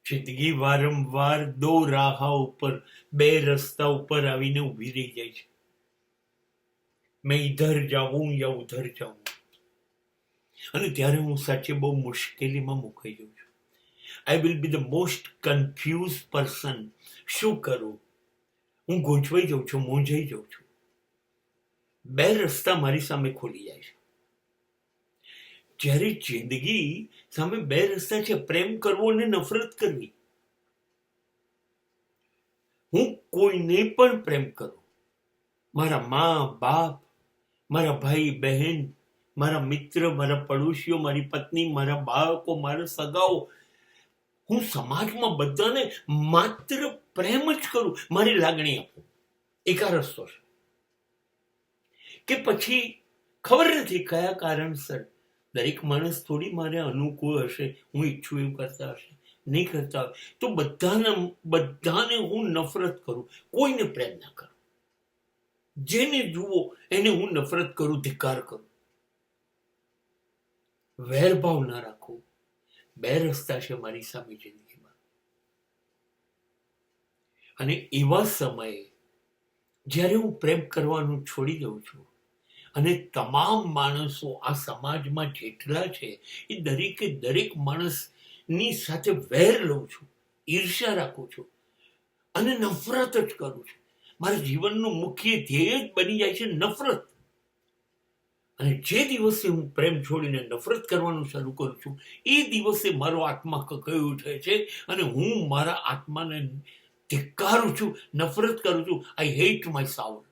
જિંદગી વારંવાર દો રાહ ઉપર, બે રસ્તા ઉપર આવીને ઊભી રહી જાય છે. મેં ઇધર જાઉં યા ઉધર જાઉં. અને ત્યારે હું સાચે બહુ મુશ્કેલીમાં મુકાઈ જાઉં છું. I will be the most confuse person. શું કરું? હું ગૂંચવાઈ જાઉં છું, મૂંઝાઈ જાઉં છું. બે રસ્તા મારી સામે ખોલી જાય છે. જ્યારે જિંદગી સામે બે રસ્તા છે, પ્રેમ કરવો અને નફરત કરવી. હું કોઈને પણ પ્રેમ કરું, મારા મા બાપ, મારા ભાઈ બહેન, મારા મિત્ર, મારા પડોશીઓ, મારી પત્ની, મારા બાળકો, મારા સગાઓ, હું સમાજમાં બધાને માત્ર પ્રેમ જ કરું. મારી લાગણી આપું, એક આ રસ્તો છે. કે પછી ખબર નથી કયા કારણસર દરેક માણસ થોડી મારે અનુકૂળ હશે, હું ઈચ્છું એવું કરતા હશે, નહીં કરતા હોય તો બધાને હું નફરત કરું, કોઈને પ્રેમ ના કરું. જેને જુઓ એને હું નફરત કરું, ધિક્કાર કરું, વેરભાવ ના રાખું. બે રસ્તા છે મારી સામે જિંદગીમાં. અને એવા સમયે જ્યારે હું પ્રેમ કરવાનું છોડી દઉં છું અને તમામ માણસો આ સમાજમાં જેટલા છે એ દરેકે દરેક માણસની સાથે વેર લઉં છું, ઈર્ષ્યા રાખું છું અને નફરત જ કરું છું. મારા જીવનનું મુખ્ય ધ્યેય જ બની જાય છે નફરત. અને જે દિવસે હું પ્રેમ છોડીને નફરત કરવાનું શરૂ કરું છું એ દિવસે મારો આત્મા કકળી ઉઠે છે અને હું મારા આત્માને ધિક્કારું છું, નફરત કરું છું. I hate my self.